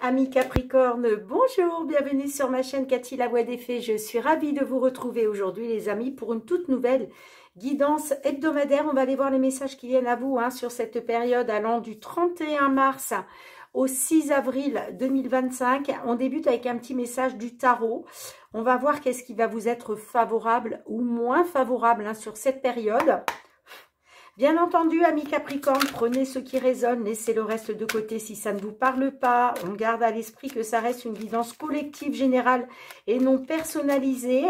Amis Capricorne, bonjour, bienvenue sur ma chaîne Cathy la Voix des Fées. Je suis ravie de vous retrouver aujourd'hui les amis pour une toute nouvelle guidance hebdomadaire. On va aller voir les messages qui viennent à vous sur cette période allant du 31 mars au 6 avril 2025. On débute avec un petit message du tarot. On va voir qu'est-ce qui va vous être favorable ou moins favorable sur cette période. Bien entendu, amis Capricorne, prenez ce qui résonne, laissez le reste de côté si ça ne vous parle pas. On garde à l'esprit que ça reste une guidance collective générale et non personnalisée.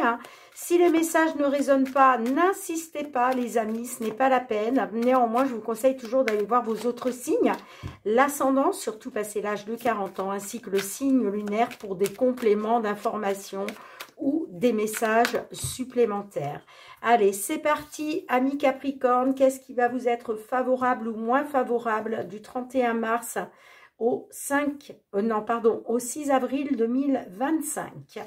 Si les messages ne résonnent pas, n'insistez pas les amis, ce n'est pas la peine. Néanmoins, je vous conseille toujours d'aller voir vos autres signes. L'ascendant, surtout passé l'âge de 40 ans, ainsi que le signe lunaire pour des compléments d'informations ou des messages supplémentaires. Allez, c'est parti, amis Capricorne. Qu'est-ce qui va vous être favorable ou moins favorable du 31 mars au 6 avril 2025?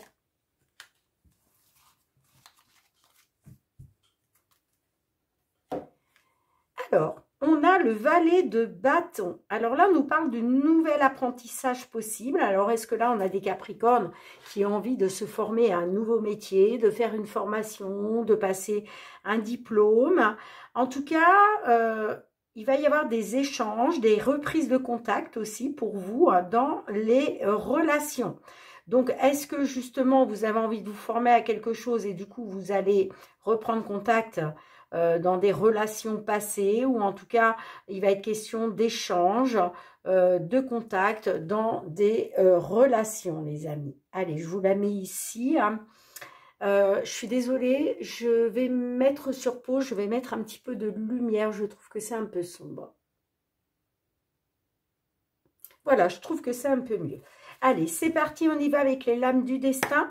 Alors, on a le valet de bâton. Alors là, on nous parle d'un nouvel apprentissage possible. Alors, est-ce que là, on a des Capricornes qui ont envie de se former à un nouveau métier, de faire une formation, de passer un diplôme? En tout cas, il va y avoir des échanges, des reprises de contact aussi pour vous dans les relations. Donc, est-ce que justement, vous avez envie de vous former à quelque chose et du coup, vous allez reprendre contact dans des relations passées, ou en tout cas, il va être question d'échange, de contact dans des relations, les amis. Allez, je vous la mets ici. Je suis désolée, je vais mettre sur pause, je vais mettre un petit peu de lumière, je trouve que c'est un peu sombre. Voilà, je trouve que c'est un peu mieux. Allez, c'est parti, on y va avec les lames du destin.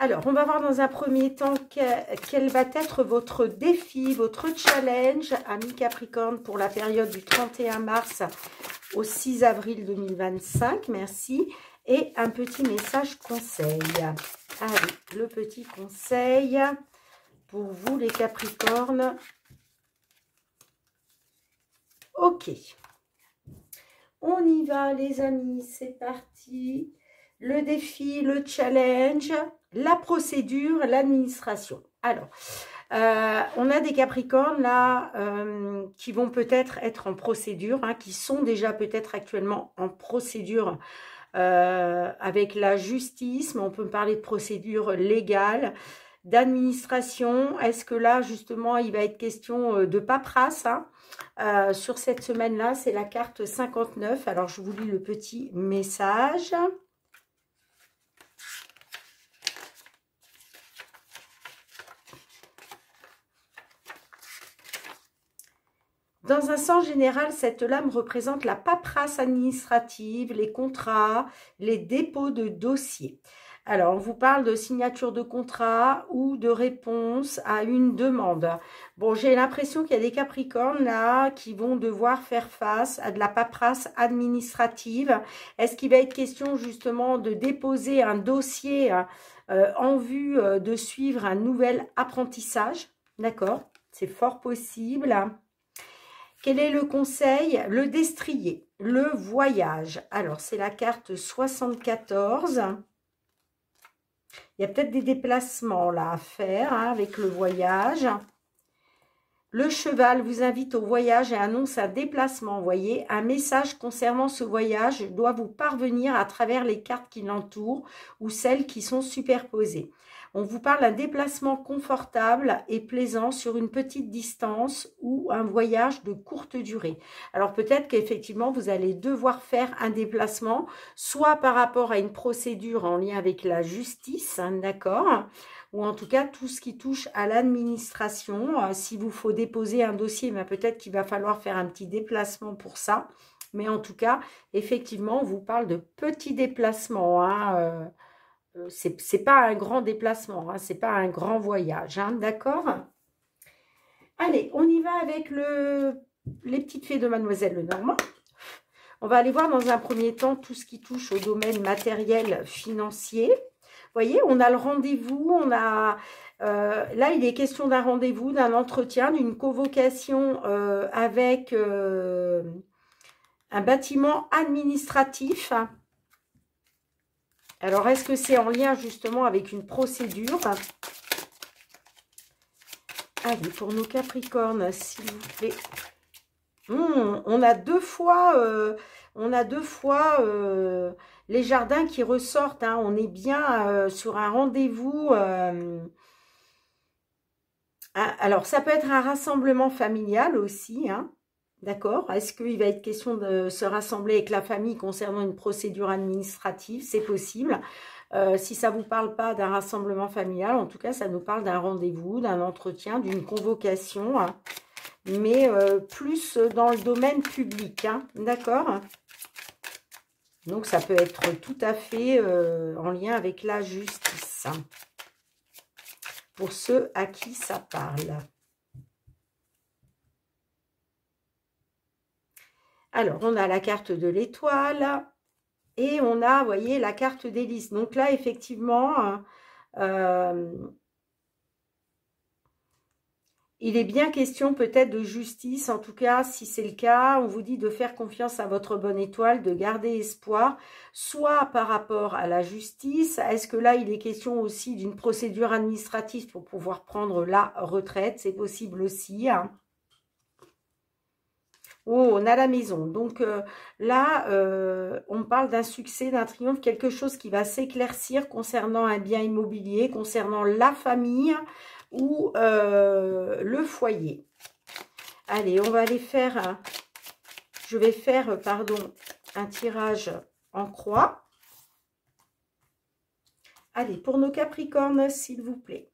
Alors, on va voir dans un premier temps quel va être votre défi, votre challenge, amis Capricorne, pour la période du 31 mars au 6 avril 2025. Merci. Et un petit message conseil. Allez, le petit conseil pour vous, les Capricornes. Ok. On y va, les amis. C'est parti. Le défi, le challenge, la procédure, l'administration. Alors, on a des Capricornes là qui vont peut-être être en procédure, qui sont déjà peut-être actuellement en procédure avec la justice, mais on peut parler de procédure légale, d'administration. Est-ce que là, justement, il va être question de paperasse sur cette semaine-là, c'est la carte 59. Alors, je vous lis le petit message. Dans un sens général, cette lame représente la paperasse administrative, les contrats, les dépôts de dossiers. Alors, on vous parle de signature de contrat ou de réponse à une demande. Bon, j'ai l'impression qu'il y a des Capricornes là qui vont devoir faire face à de la paperasse administrative. Est-ce qu'il va être question justement de déposer un dossier en vue de suivre un nouvel apprentissage? D'accord, c'est fort possible. Quel est le conseil? Le destrier, le voyage. Alors, c'est la carte 74. Il y a peut-être des déplacements là à faire avec le voyage. Le cheval vous invite au voyage et annonce un déplacement. Vous voyez, un message concernant ce voyage doit vous parvenir à travers les cartes qui l'entourent ou celles qui sont superposées. On vous parle d'un déplacement confortable et plaisant sur une petite distance ou un voyage de courte durée. Alors peut-être qu'effectivement, vous allez devoir faire un déplacement, soit par rapport à une procédure en lien avec la justice, d'accord, ou en tout cas tout ce qui touche à l'administration. S'il vous faut déposer un dossier, peut-être qu'il va falloir faire un petit déplacement pour ça. Mais en tout cas, effectivement, on vous parle de petits déplacements, c'est pas un grand déplacement, c'est pas un grand voyage, d'accord? Allez, on y va avec les petites fées de Mademoiselle Lenormand. On va aller voir dans un premier temps tout ce qui touche au domaine matériel financier. Vous voyez, on a le rendez-vous, on a... là, il est question d'un rendez-vous, d'un entretien, d'une convocation avec un bâtiment administratif. Alors, est-ce que c'est en lien justement avec une procédure? Allez, pour nos Capricornes, s'il vous plaît. On a deux fois, les jardins qui ressortent. Hein. On est bien sur un rendez-vous. Alors, ça peut être un rassemblement familial aussi. Hein. D'accord? Est-ce qu'il va être question de se rassembler avec la famille concernant une procédure administrative? C'est possible. Si ça ne vous parle pas d'un rassemblement familial, en tout cas, ça nous parle d'un rendez-vous, d'un entretien, d'une convocation, hein, mais plus dans le domaine public. Hein, d'accord? Donc, ça peut être tout à fait en lien avec la justice, hein, pour ceux à qui ça parle. Alors, on a la carte de l'étoile et on a, vous voyez, la carte d'hélice. Donc là, effectivement, il est bien question peut-être de justice. En tout cas, si c'est le cas, on vous dit de faire confiance à votre bonne étoile, de garder espoir, soit par rapport à la justice. Est-ce que là, il est question aussi d'une procédure administrative pour pouvoir prendre la retraite? C'est possible aussi, hein. Oh, on a la maison. Donc là, on parle d'un succès, d'un triomphe, quelque chose qui va s'éclaircir concernant un bien immobilier, concernant la famille ou le foyer. Allez, on va aller faire, je vais faire, pardon, un tirage en croix. Allez, pour nos Capricornes, s'il vous plaît.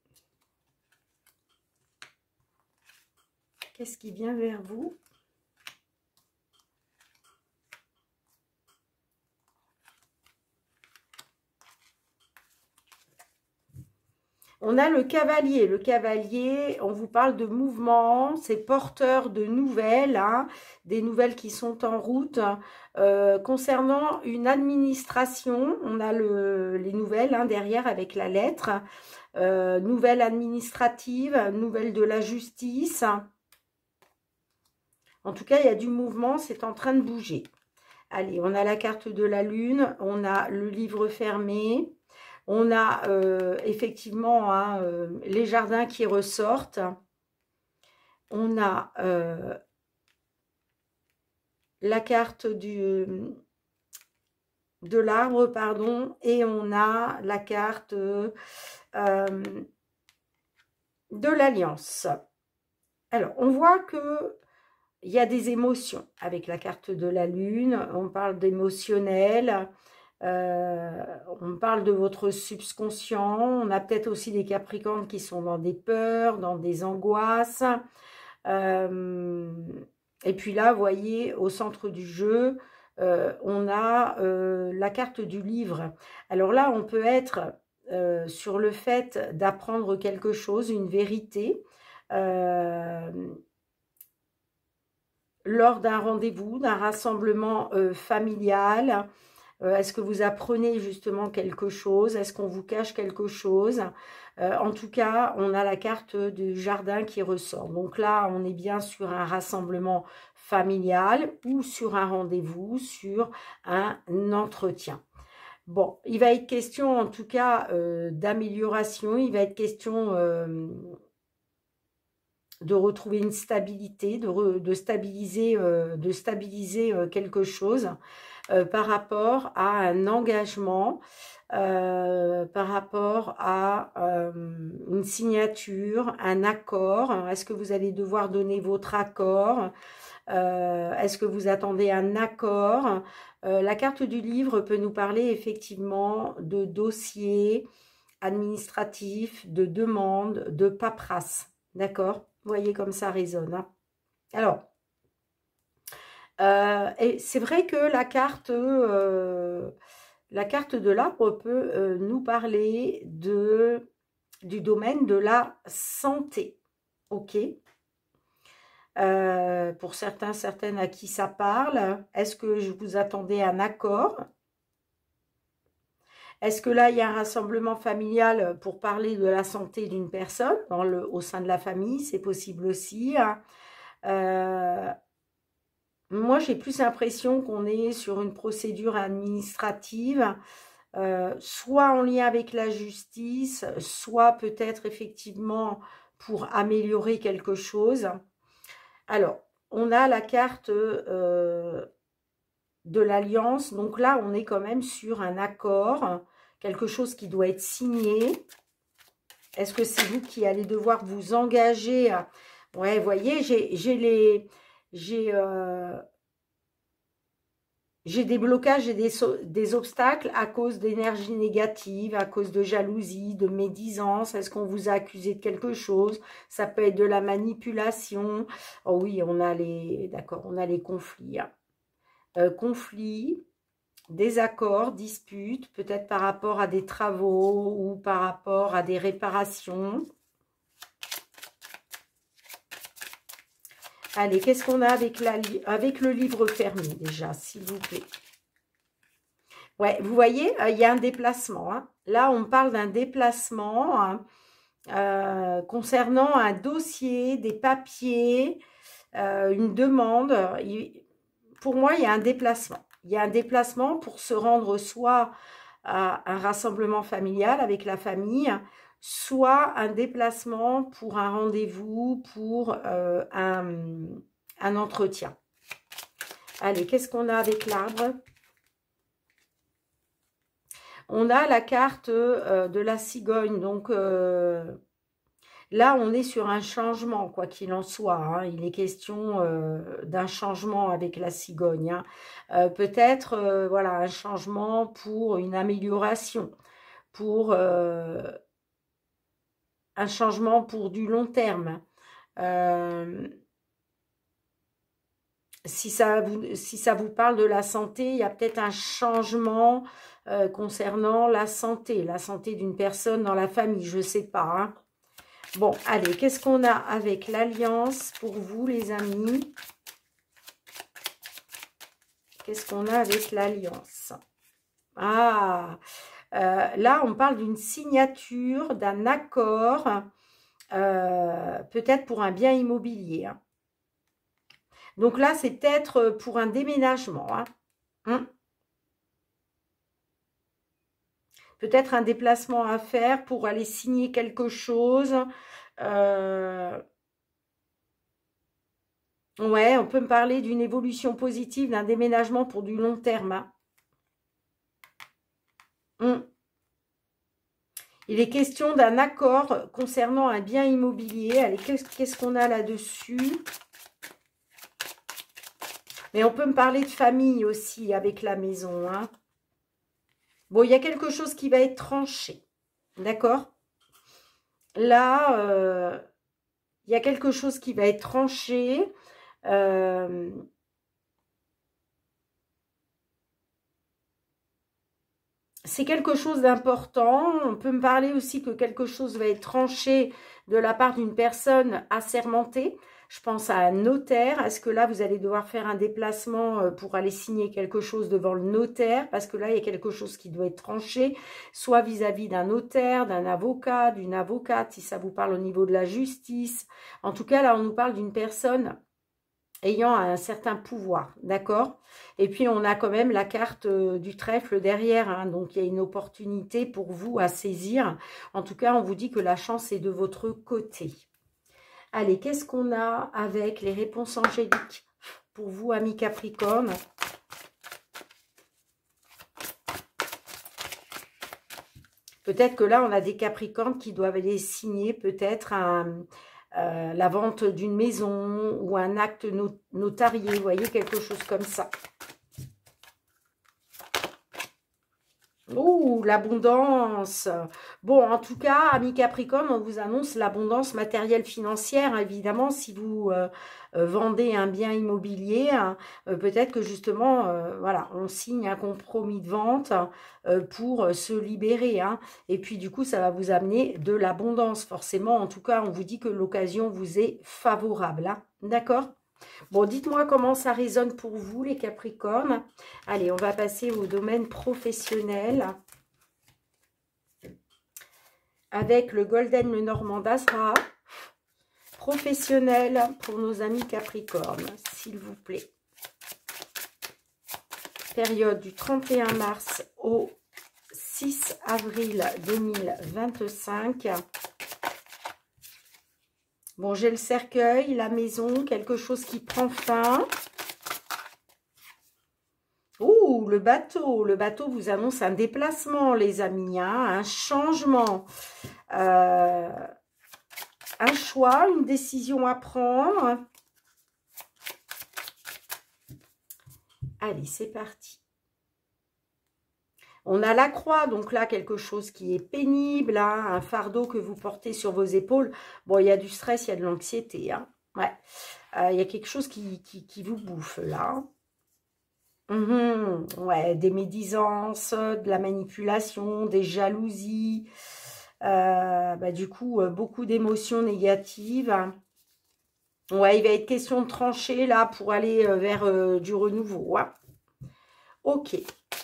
Qu'est-ce qui vient vers vous ? On a le cavalier. Le cavalier, on vous parle de mouvement, c'est porteur de nouvelles, hein, des nouvelles qui sont en route. Concernant une administration, on a les nouvelles hein, derrière avec la lettre. Nouvelles administratives, nouvelles de la justice. En tout cas, il y a du mouvement, c'est en train de bouger. Allez, on a la carte de la lune, on a le livre fermé. On a effectivement hein, les jardins qui ressortent. On a la carte de l'arbre, pardon, et on a la carte de l'alliance. Alors, on voit que il y a des émotions avec la carte de la lune. On parle d'émotionnel. On parle de votre subconscient, on a peut-être aussi des Capricornes qui sont dans des peurs, dans des angoisses. Et puis là, vous voyez, au centre du jeu, on a la carte du livre. Alors là, on peut être sur le fait d'apprendre quelque chose, une vérité, lors d'un rendez-vous, d'un rassemblement familial. Est-ce que vous apprenez justement quelque chose? Est-ce qu'on vous cache quelque chose? En tout cas, on a la carte du jardin qui ressort. Donc là, on est bien sur un rassemblement familial ou sur un rendez-vous, sur un entretien. Bon, il va être question en tout cas d'amélioration. Il va être question de retrouver une stabilité, de stabiliser quelque chose. Par rapport à un engagement, par rapport à une signature, un accord. Est-ce que vous allez devoir donner votre accord? Est-ce que vous attendez un accord? La carte du livre peut nous parler effectivement de dossiers administratifs, de demandes, de paperasse. D'accord? Vous voyez comme ça résonne. Hein. Alors, et c'est vrai que la carte de l'arbre peut nous parler du domaine de la santé. Ok. Pour certains, certaines à qui ça parle. Est-ce que je vous attendais un accord? Est-ce que là, il y a un rassemblement familial pour parler de la santé d'une personne au sein de la famille? C'est possible aussi. Hein. Moi, j'ai plus l'impression qu'on est sur une procédure administrative soit en lien avec la justice, soit peut-être effectivement pour améliorer quelque chose. Alors, on a la carte de l'alliance. Donc là, on est quand même sur un accord, quelque chose qui doit être signé. Est-ce que c'est vous qui allez devoir vous engager à... Ouais, vous voyez, j'ai des blocages et des obstacles à cause d'énergie négative, à cause de jalousie, de médisance. Est-ce qu'on vous a accusé de quelque chose? Ça peut être de la manipulation. Oh oui, on a d'accord, on a les conflits. Conflits, désaccords, disputes, peut-être par rapport à des travaux ou par rapport à des réparations. Allez, qu'est-ce qu'on a avec le livre fermé déjà, s'il vous plaît? Ouais, vous voyez, il y a un déplacement. Hein. Là, on parle d'un déplacement hein, concernant un dossier, des papiers, une demande. Pour moi, il y a un déplacement. Il y a un déplacement pour se rendre soit à un rassemblement familial avec la famille, soit un déplacement pour un rendez-vous, pour un entretien. Allez, qu'est-ce qu'on a avec l'arbre? On a la carte de la cigogne, donc là, on est sur un changement, quoi qu'il en soit. Hein. Il est question d'un changement avec la cigogne. Hein. Peut-être, voilà, un changement pour une amélioration, pour un changement pour du long terme. Si ça vous parle de la santé, il y a peut-être un changement concernant la santé d'une personne dans la famille, je ne sais pas. Hein. Bon, allez, qu'est-ce qu'on a avec l'alliance pour vous, les amis? Qu'est-ce qu'on a avec l'alliance? Ah, là, on parle d'une signature, d'un accord, peut-être pour un bien immobilier. Hein. Donc là, c'est peut-être pour un déménagement. Hein. Peut-être un déplacement à faire pour aller signer quelque chose. Ouais, on peut me parler d'une évolution positive, d'un déménagement pour du long terme. Hein. Il est question d'un accord concernant un bien immobilier. Allez, qu'est-ce qu'on a là-dessus? Mais on peut me parler de famille aussi avec la maison. Hein. Bon, il y a quelque chose qui va être tranché. D'accord? Là, il y a quelque chose qui va être tranché. C'est quelque chose d'important. On peut me parler aussi que quelque chose va être tranché de la part d'une personne assermentée. Je pense à un notaire. Est-ce que là, vous allez devoir faire un déplacement pour aller signer quelque chose devant le notaire? Parce que là, il y a quelque chose qui doit être tranché, soit vis-à-vis d'un notaire, d'un avocat, d'une avocate, si ça vous parle au niveau de la justice. En tout cas, là, on nous parle d'une personne ayant un certain pouvoir, d'accord? Et puis, on a quand même la carte du trèfle derrière, hein, donc il y a une opportunité pour vous à saisir. En tout cas, on vous dit que la chance est de votre côté. Allez, qu'est-ce qu'on a avec les réponses angéliques pour vous, amis Capricorne? Peut-être que là, on a des Capricornes qui doivent aller signer peut-être la vente d'une maison ou un acte notarié, vous voyez, quelque chose comme ça. Oh, l'abondance. Bon, en tout cas, amis Capricorne, on vous annonce l'abondance matérielle financière. Évidemment, si vous vendez un bien immobilier, hein, peut-être que justement, voilà, on signe un compromis de vente pour se libérer. Hein. Et puis, du coup, ça va vous amener de l'abondance, forcément. En tout cas, on vous dit que l'occasion vous est favorable. Hein. D'accord ? Bon, dites-moi comment ça résonne pour vous, les Capricornes. Allez, on va passer au domaine professionnel. Avec le Golden Lenormand d'Asra. Professionnel pour nos amis Capricornes, s'il vous plaît. Période du 31 mars au 6 avril 2025. Bon, j'ai le cercueil, la maison, quelque chose qui prend fin. Ouh, le bateau. Le bateau vous annonce un déplacement, les amis, hein, un changement. Un choix, une décision à prendre. Allez, c'est parti. On a la croix, donc là, quelque chose qui est pénible, hein, un fardeau que vous portez sur vos épaules. Bon, il y a du stress, il y a de l'anxiété. Hein. Ouais. Il y a quelque chose qui vous bouffe, là. Ouais, des médisances, de la manipulation, des jalousies. Du coup, beaucoup d'émotions négatives. Ouais, il va être question de trancher, là, pour aller vers du renouveau. Hein. Ok,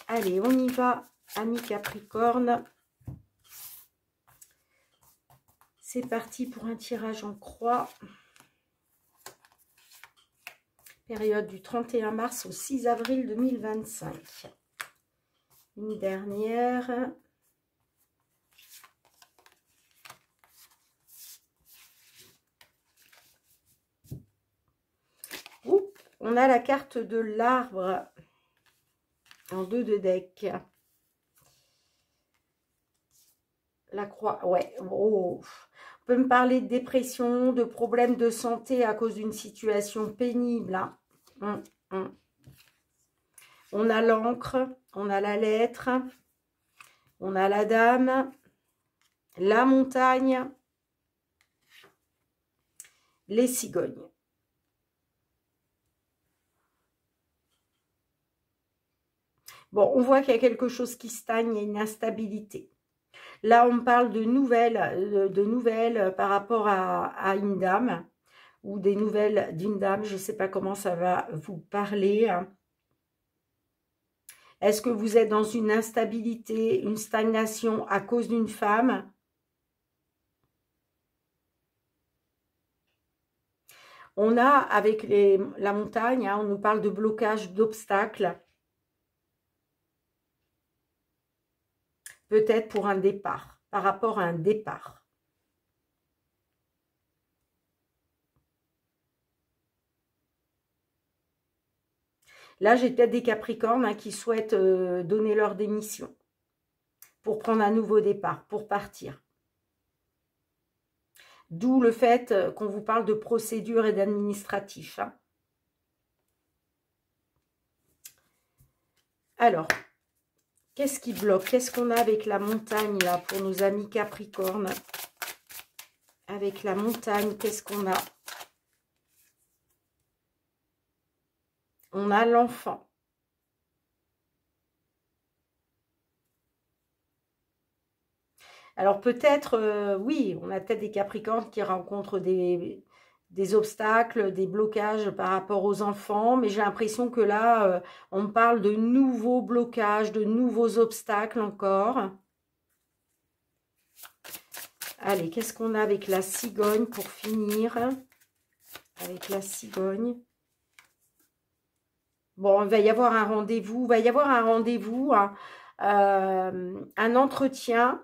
allez, on y va, amis Capricorne. C'est parti pour un tirage en croix. Période du 31 mars au 6 avril 2025. Une dernière. Oups, on a la carte de l'arbre en 2 de deck. La croix, ouais. Oh. On peut me parler de dépression, de problèmes de santé à cause d'une situation pénible. Hein. On a l'encre, on a la lettre, on a la dame, la montagne, les cigognes. Bon, on voit qu'il y a quelque chose qui stagne, il y a une instabilité. Là, on parle de nouvelles par rapport à une dame ou des nouvelles d'une dame. Je ne sais pas comment ça va vous parler. Est-ce que vous êtes dans une instabilité, une stagnation à cause d'une femme? On a, avec la montagne, hein, on nous parle de blocage, d'obstacles. Peut-être pour un départ, par rapport à un départ. Là, j'ai peut-être des Capricornes hein, qui souhaitent donner leur démission pour prendre un nouveau départ, pour partir. D'où le fait qu'on vous parle de procédure et d'administratif. Hein. Alors, qu'est-ce qui bloque? Qu'est-ce qu'on a avec la montagne là pour nos amis Capricornes? Avec la montagne, qu'est-ce qu'on a? On a l'enfant. Alors peut-être, oui, on a peut-être des Capricornes qui rencontrent des obstacles, des blocages par rapport aux enfants, mais j'ai l'impression que là, on parle de nouveaux blocages, de nouveaux obstacles encore. Allez, qu'est-ce qu'on a avec la cigogne pour finir? Avec la cigogne. Bon, il va y avoir un rendez-vous, hein, un entretien.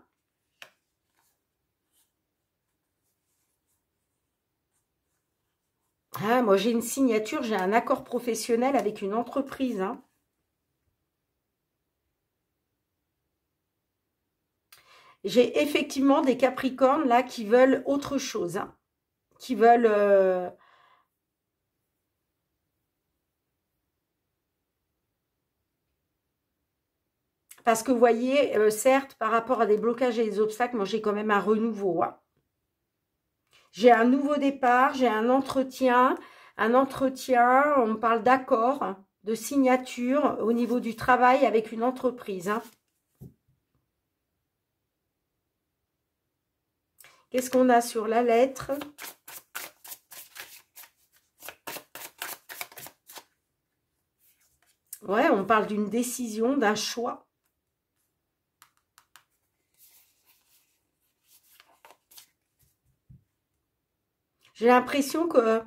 Ah, moi, j'ai une signature, j'ai un accord professionnel avec une entreprise. Hein. J'ai effectivement des Capricornes là qui veulent autre chose. Hein. Qui veulent... Parce que vous voyez, certes, par rapport à des blocages et des obstacles, moi, j'ai quand même un renouveau. Hein. J'ai un nouveau départ, j'ai un entretien, on parle d'accord, de signature au niveau du travail avec une entreprise. Hein. Qu'est-ce qu'on a sur la lettre? Ouais, on parle d'une décision, d'un choix. J'ai l'impression que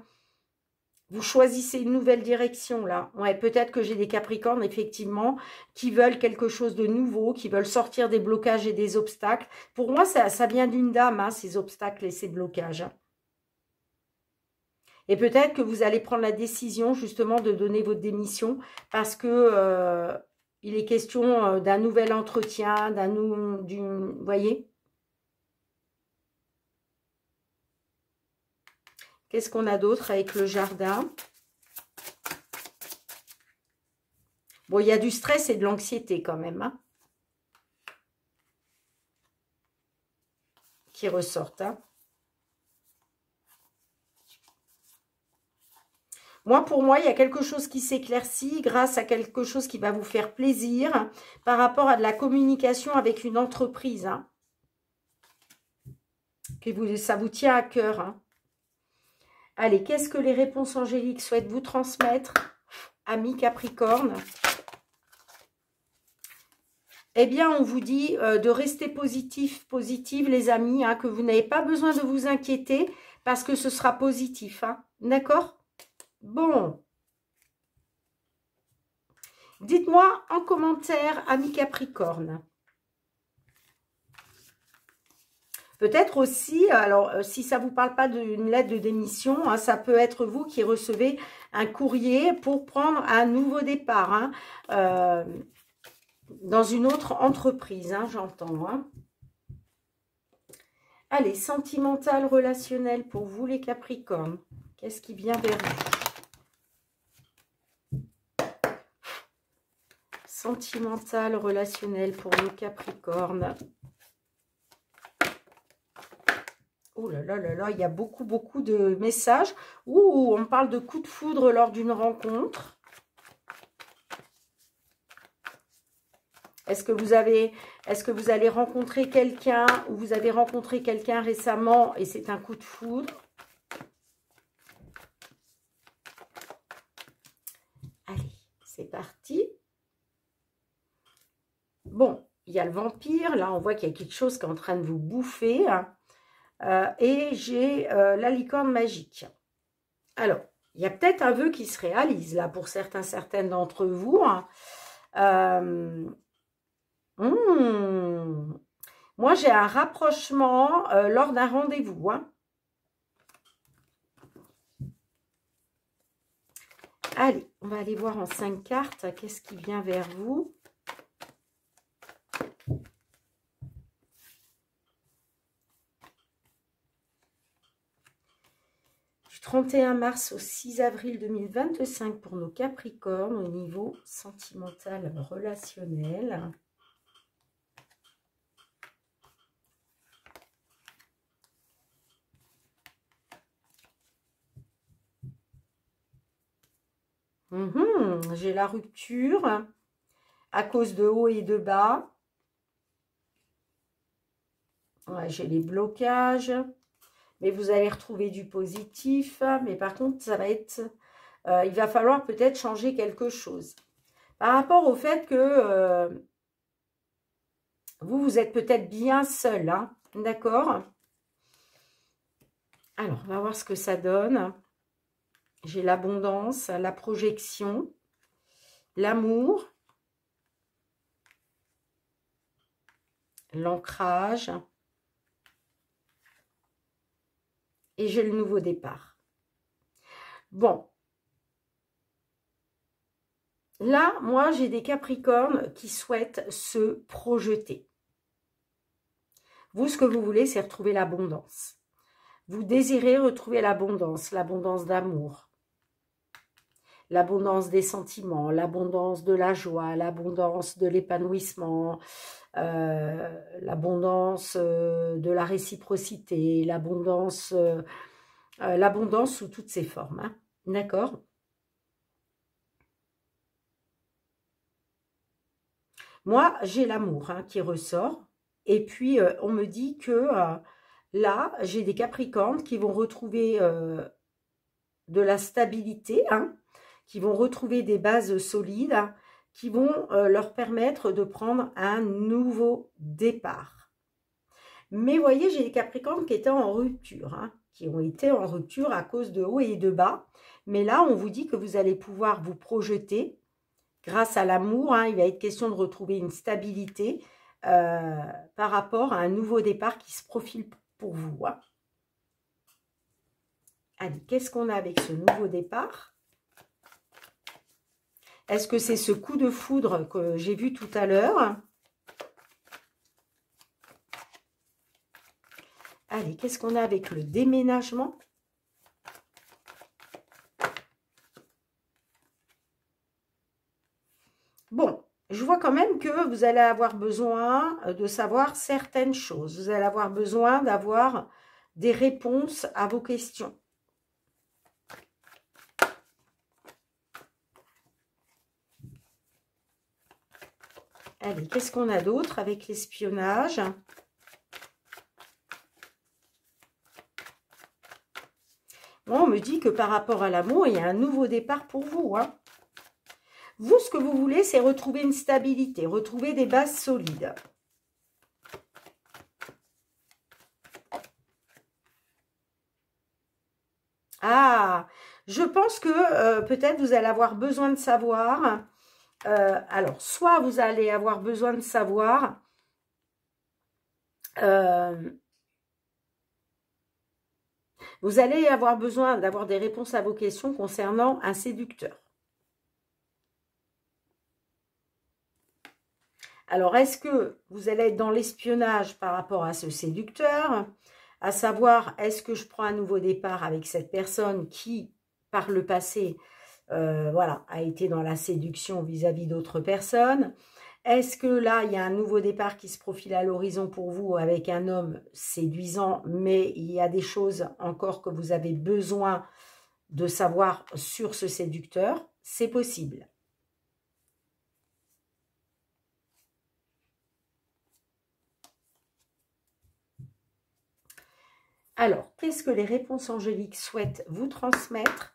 Vous choisissez une nouvelle direction, là. Ouais, peut-être que j'ai des Capricornes, effectivement, qui veulent quelque chose de nouveau, qui veulent sortir des blocages et des obstacles. Pour moi, ça vient d'une dame, hein, ces obstacles et ces blocages, hein. Et peut-être que vous allez prendre la décision, justement, de donner votre démission parce que il est question d'un nouvel entretien, vous voyez? Qu'est-ce qu'on a d'autre avec le jardin? Bon, il y a du stress et de l'anxiété quand même, hein, qui ressortent, hein. Pour moi, il y a quelque chose qui s'éclaircit grâce à quelque chose qui va vous faire plaisir par rapport à de la communication avec une entreprise, hein, ça vous tient à cœur, hein. Allez, qu'est-ce que les réponses angéliques souhaitent vous transmettre, amis Capricorne? Eh bien, on vous dit de rester positive, les amis, hein, que vous n'avez pas besoin de vous inquiéter parce que ce sera positif, hein, d'accord? Bon. Dites-moi en commentaire, amis Capricorne. Peut-être aussi, alors si ça ne vous parle pas d'une lettre de démission, hein, ça peut être vous qui recevez un courrier pour prendre un nouveau départ, hein, dans une autre entreprise, hein, j'entends, hein. Allez, sentimental, relationnel pour vous les Capricornes. Qu'est-ce qui vient vers vous? Sentimental, relationnel pour les Capricornes. Oh là là là là, il y a beaucoup de messages. Ouh, on parle de coup de foudre lors d'une rencontre. Est-ce que vous allez rencontrer quelqu'un ou vous avez rencontré quelqu'un récemment et c'est un coup de foudre? Allez, c'est parti. Bon, il y a le vampire. Là, on voit qu'il y a quelque chose qui est en train de vous bouffer, hein. Et j'ai la licorne magique. Alors, il y a peut-être un vœu qui se réalise là pour certaines d'entre vous, hein. Moi, j'ai un rapprochement lors d'un rendez-vous, hein. Allez, on va aller voir en 5 cartes. Qu'est-ce qui vient vers vous? Du 31 mars au 6 avril 2025 pour nos Capricornes au niveau sentimental relationnel. J'ai la rupture à cause de haut et de bas. Ouais, j'ai les blocages. Mais vous allez retrouver du positif. Mais par contre, ça va être... il va falloir peut-être changer quelque chose. Par rapport au fait que vous êtes peut-être bien seul, hein, d'accord? Alors, on va voir ce que ça donne. J'ai l'abondance, la projection, l'amour, l'ancrage. Et j'ai le nouveau départ. Bon. Là, moi, j'ai des Capricornes qui souhaitent se projeter. Vous, ce que vous voulez, c'est retrouver l'abondance. Vous désirez retrouver l'abondance d'amour, l'abondance des sentiments, l'abondance de la joie, l'abondance de l'épanouissement, l'abondance de la réciprocité, l'abondance sous toutes ses formes, hein. D'accord? Moi, j'ai l'amour, hein, qui ressort. Et puis, on me dit que là, j'ai des Capricornes qui vont retrouver de la stabilité, hein, qui vont retrouver des bases solides, hein, qui vont leur permettre de prendre un nouveau départ. Mais vous voyez, j'ai des Capricornes qui étaient en rupture, hein, qui ont été en rupture à cause de haut et de bas. Mais là, on vous dit que vous allez pouvoir vous projeter grâce à l'amour. Hein, il va être question de retrouver une stabilité par rapport à un nouveau départ qui se profile pour vous. Hein. Allez, qu'est-ce qu'on a avec ce nouveau départ? Est-ce que c'est ce coup de foudre que j'ai vu tout à l'heure? Allez, qu'est-ce qu'on a avec le déménagement? Bon, je vois quand même que vous allez avoir besoin de savoir certaines choses. Vous allez avoir besoin d'avoir des réponses à vos questions. Allez, qu'est-ce qu'on a d'autre avec l'espionnage? Bon, on me dit que par rapport à l'amour, il y a un nouveau départ pour vous. Hein. Vous, ce que vous voulez, c'est retrouver une stabilité, retrouver des bases solides. Ah, je pense que peut-être vous allez avoir besoin de savoir. Alors, soit vous allez avoir besoin de savoir vous allez avoir besoin d'avoir des réponses à vos questions concernant un séducteur. Alors, est-ce que vous allez être dans l'espionnage par rapport à ce séducteur? À savoir, est-ce que je prends un nouveau départ avec cette personne qui, par le passé, voilà, a été dans la séduction vis-à-vis d'autres personnes? Est-ce que là, il y a un nouveau départ qui se profile à l'horizon pour vous avec un homme séduisant, mais il y a des choses encore que vous avez besoin de savoir sur ce séducteur? C'est possible. Alors, qu'est-ce que les réponses angéliques souhaitent vous transmettre?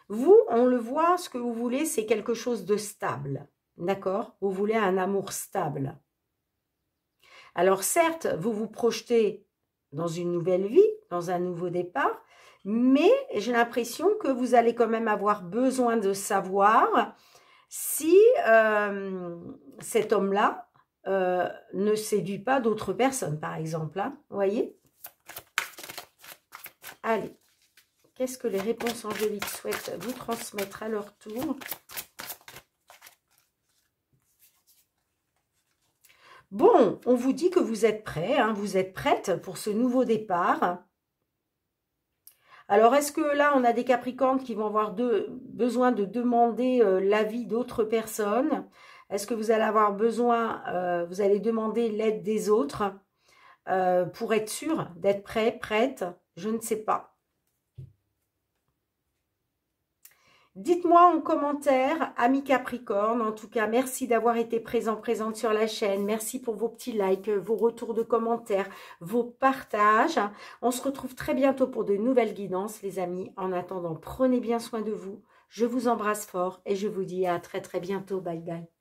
Vous, on le voit, ce que vous voulez, c'est quelque chose de stable. D'accord? Vous voulez un amour stable. Alors, certes, vous vous projetez dans une nouvelle vie, dans un nouveau départ, mais j'ai l'impression que vous allez quand même avoir besoin de savoir si cet homme-là ne séduit pas d'autres personnes, par exemple. Hein, vous voyez? Allez, qu'est-ce que les réponses angéliques souhaitent vous transmettre à leur tour? Bon, on vous dit que vous êtes prêts, hein, vous êtes prête pour ce nouveau départ. Alors, est-ce que là, on a des Capricornes qui vont avoir besoin de demander l'avis d'autres personnes? Est-ce que vous allez avoir besoin, vous allez demander l'aide des autres pour être sûr d'être prêt, prête? Je ne sais pas. Dites-moi en commentaire, amis Capricorne, en tout cas, merci d'avoir été présente sur la chaîne. Merci pour vos petits likes, vos retours de commentaires, vos partages. On se retrouve très bientôt pour de nouvelles guidances, les amis. En attendant, prenez bien soin de vous. Je vous embrasse fort et je vous dis à très bientôt. Bye bye.